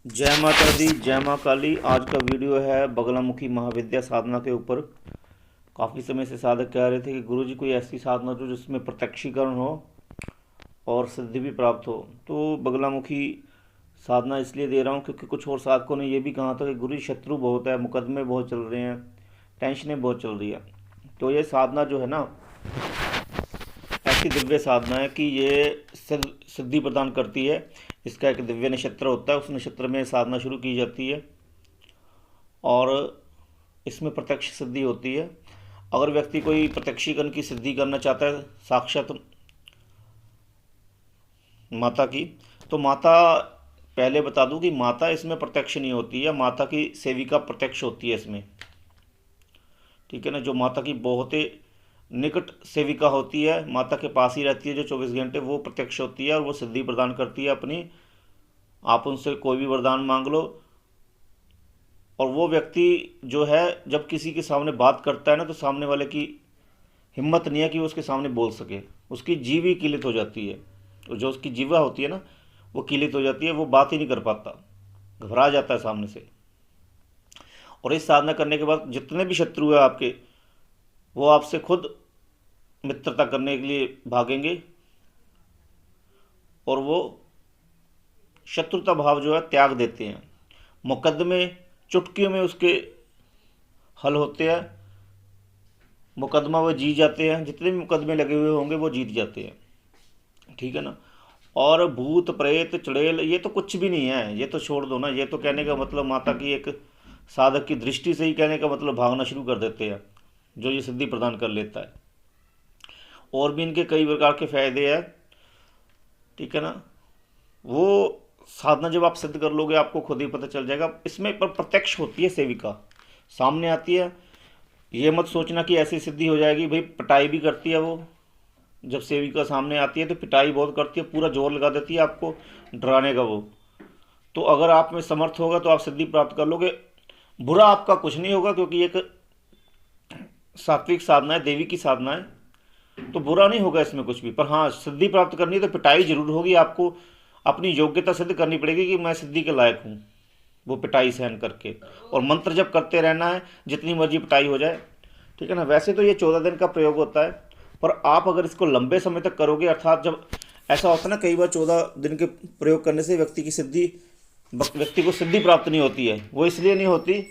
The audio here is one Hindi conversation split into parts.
जय माता दी, जय माँ काली। आज का वीडियो है बगलामुखी महाविद्या साधना के ऊपर। काफ़ी समय से साधक कह रहे थे कि गुरु जी कोई ऐसी साधना जो जिसमें प्रत्यक्षीकरण हो और सिद्धि भी प्राप्त हो। तो बगलामुखी साधना इसलिए दे रहा हूँ क्योंकि कुछ और साधकों ने ये भी कहा था कि गुरु जी शत्रु बहुत है, मुकदमे बहुत चल रहे हैं, टेंशनें बहुत चल रही है। तो ये साधना जो है ना, ऐसी दिव्य साधना है कि ये सिद्धि प्रदान करती है। इसका एक दिव्य नक्षत्र होता है, उस नक्षत्र में साधना शुरू की जाती है और इसमें प्रत्यक्ष सिद्धि होती है। अगर व्यक्ति कोई प्रत्यक्षीकरण की सिद्धि करना चाहता है साक्षात माता की, तो माता, पहले बता दूं कि माता इसमें प्रत्यक्ष नहीं होती है, माता की सेविका प्रत्यक्ष होती है इसमें। ठीक है ना। जो माता की बहुत ही निकट सेविका होती है, माता के पास ही रहती है जो 24 घंटे, वो प्रत्यक्ष होती है और वो सिद्धि प्रदान करती है अपनी। आप उनसे कोई भी वरदान मांग लो। और वो व्यक्ति जो है जब किसी के सामने बात करता है ना, तो सामने वाले की हिम्मत नहीं है कि वो उसके सामने बोल सके। उसकी जीभ ही किलित हो जाती है, और जो उसकी जीवा होती है ना, वो किलित हो जाती है, वो बात ही नहीं कर पाता, घबरा जाता है सामने से। और इस साधना करने के बाद जितने भी शत्रु है आपके, वो आपसे खुद मित्रता करने के लिए भागेंगे और वो शत्रुता भाव जो है त्याग देते हैं। मुकदमे चुटकियों में उसके हल होते हैं, मुकदमा वो जीत जाते हैं, जितने भी मुकदमे लगे हुए होंगे वो जीत जाते हैं। ठीक है ना। और भूत प्रेत चुड़ैल ये तो कुछ भी नहीं है, ये तो छोड़ दो ना। ये तो कहने का मतलब माता की एक साधक की दृष्टि से ही कहने का मतलब भागना शुरू कर देते हैं जो ये सिद्धि प्रदान कर लेता है। और भी इनके कई प्रकार के फायदे हैं। ठीक है ना। वो साधना जब आप सिद्ध कर लोगे आपको खुद ही पता चल जाएगा। इसमें पर प्रत्यक्ष होती है, सेविका सामने आती है। ये मत सोचना कि ऐसी सिद्धि हो जाएगी। भाई पिटाई भी करती है वो। जब सेविका सामने आती है तो पिटाई बहुत करती है, पूरा जोर लगा देती है आपको डराने का वो। तो अगर आप में समर्थ होगा तो आप सिद्धि प्राप्त कर लोगे। बुरा आपका कुछ नहीं होगा क्योंकि एक सात्विक साधना है, देवी की साधना है, तो बुरा नहीं होगा इसमें कुछ भी। पर हाँ, सिद्धि प्राप्त करनी है तो पिटाई जरूर होगी। आपको अपनी योग्यता सिद्ध करनी पड़ेगी कि मैं सिद्धि के लायक हूँ, वो पिटाई सहन करके। और मंत्र जब करते रहना है, जितनी मर्जी पिटाई हो जाए। ठीक है ना। वैसे तो ये 14 दिन का प्रयोग होता है, पर आप अगर इसको लंबे समय तक करोगे, अर्थात जब ऐसा होता है ना, कई बार 14 दिन के प्रयोग करने से व्यक्ति को सिद्धि प्राप्त नहीं होती है। वो इसलिए नहीं होती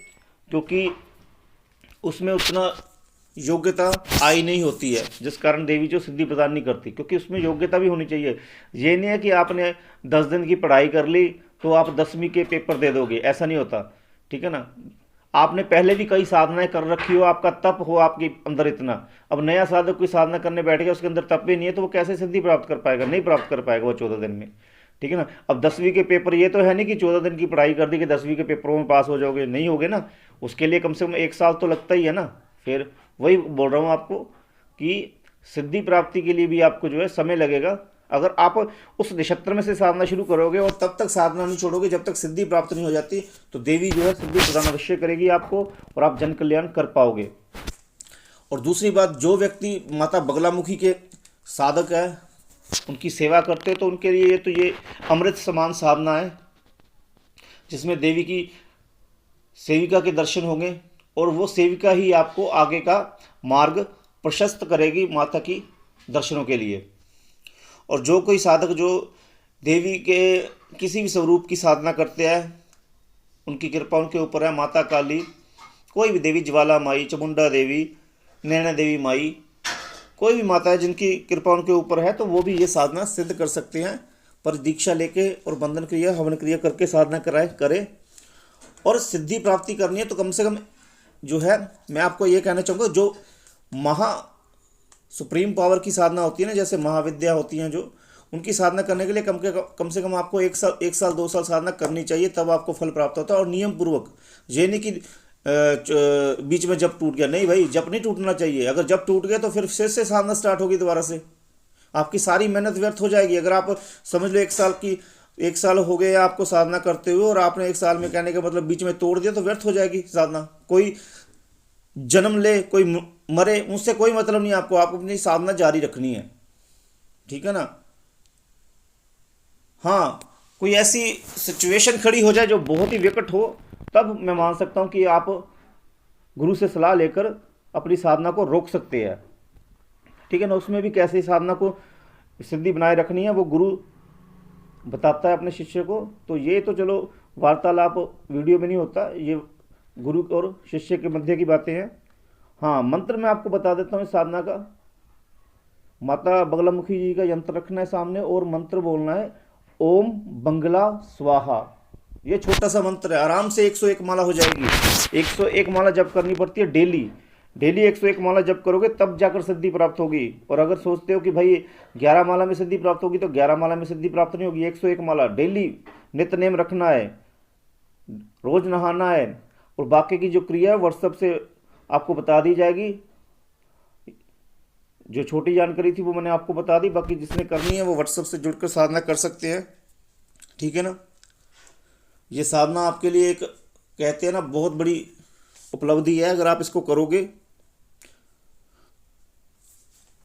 क्योंकि उसमें उतना योग्यता आई नहीं होती है, जिस कारण देवी जो सिद्धि प्रदान नहीं करती, क्योंकि उसमें योग्यता भी होनी चाहिए। ये नहीं है कि आपने 10 दिन की पढ़ाई कर ली तो आप 10वीं के पेपर दे दोगे, ऐसा नहीं होता। ठीक है ना। आपने पहले भी कई साधनाएं कर रखी हो, आपका तप हो आपके अंदर इतना, अब नया साधक कोई साधना करने बैठ गया, उसके अंदर तप भी नहीं है, तो वो कैसे सिद्धि प्राप्त कर पाएगा? नहीं प्राप्त कर पाएगा वो 14 दिन में। ठीक है ना। अब 10वीं के पेपर, ये तो है नहीं कि 14 दिन की पढ़ाई कर दी कि 10वीं के पेपरों में पास हो जाओगे, नहीं होगे ना। उसके लिए कम से कम 1 साल तो लगता ही है ना। फिर वही बोल रहा हूँ आपको कि सिद्धि प्राप्ति के लिए भी आपको जो है समय लगेगा। अगर आप उस नक्षत्र में से साधना शुरू करोगे और तब तक साधना नहीं छोड़ोगे जब तक सिद्धि प्राप्त नहीं हो जाती, तो देवी जो है सिद्धि प्रदान अवश्य करेगी आपको और आप जन कल्याण कर पाओगे। और दूसरी बात, जो व्यक्ति माता बगलामुखी के साधक है, उनकी सेवा करते हैं, तो उनके लिए तो ये अमृत समान साधना है, जिसमें देवी की सेविका के दर्शन होंगे और वो सेविका ही आपको आगे का मार्ग प्रशस्त करेगी माता की दर्शनों के लिए। और जो कोई साधक जो देवी के किसी भी स्वरूप की साधना करते हैं, उनकी कृपा उनके ऊपर है। माता काली, कोई भी देवी, ज्वाला माई, चामुंडा देवी, नैना देवी माई, कोई भी माता है जिनकी कृपा उनके ऊपर है, तो वो भी ये साधना सिद्ध कर सकते हैं। पर दीक्षा लेके और बंधन क्रिया, हवन क्रिया करके साधना कराए करें। और सिद्धि प्राप्ति करनी है तो कम से कम जो है, मैं आपको ये कहना चाहूँगा, जो महा सुप्रीम पावर की साधना होती है ना, जैसे महाविद्या होती हैं जो, उनकी साधना करने के लिए कम से कम आपको 1 साल 2 साल साधना करनी चाहिए, तब आपको फल प्राप्त होता है। और नियम पूर्वक, ये नहीं कि बीच में जब टूट गया, नहीं भाई, जब नहीं टूटना चाहिए। अगर जब टूट गया तो फिर से साधना स्टार्ट होगी दोबारा से, आपकी सारी मेहनत व्यर्थ हो जाएगी। अगर आप समझ लो 1 साल हो गए आपको साधना करते हुए और आपने 1 साल में, कहने का मतलब, बीच में तोड़ दिया, तो व्यर्थ हो जाएगी साधना। कोई जन्म ले कोई मरे, उससे कोई मतलब नहीं आपको अपनी साधना जारी रखनी है। ठीक है ना। हाँ, कोई ऐसी सिचुएशन खड़ी हो जाए जो बहुत ही विकट हो, तब मैं मान सकता हूँ कि आप गुरु से सलाह लेकर अपनी साधना को रोक सकते हैं। ठीक है ना। उसमें भी कैसे साधना को सिद्धि बनाए रखनी है वो गुरु बताता है अपने शिष्य को। तो ये तो चलो वार्तालाप वीडियो में नहीं होता, ये गुरु और शिष्य के मध्य की बातें हैं। हाँ, मंत्र मैं आपको बता देता हूँ इस साधना का। माता बगलामुखी जी का यंत्र रखना है सामने और मंत्र बोलना है ओम बंगला स्वाहा। ये छोटा सा मंत्र है, आराम से 101 माला हो जाएगी। 101 माला जप करनी पड़ती है डेली। डेली 101 माला जप करोगे तब जाकर सिद्धि प्राप्त होगी। और अगर सोचते हो कि भाई 11 माला में सिद्धि प्राप्त होगी, तो 11 माला में सिद्धि प्राप्त नहीं होगी। 101 माला डेली नित्य नेम रखना है, रोज नहाना है। और बाकी की जो क्रिया है व्हाट्सएप से आपको बता दी जाएगी। जो छोटी जानकारी थी वो मैंने आपको बता दी, बाकी जिसने करनी है वो व्हाट्सएप से जुड़कर साधना कर सकते हैं। ठीक है ना। ये साधना आपके लिए एक कहते हैं ना बहुत बड़ी उपलब्धि है। अगर आप इसको करोगे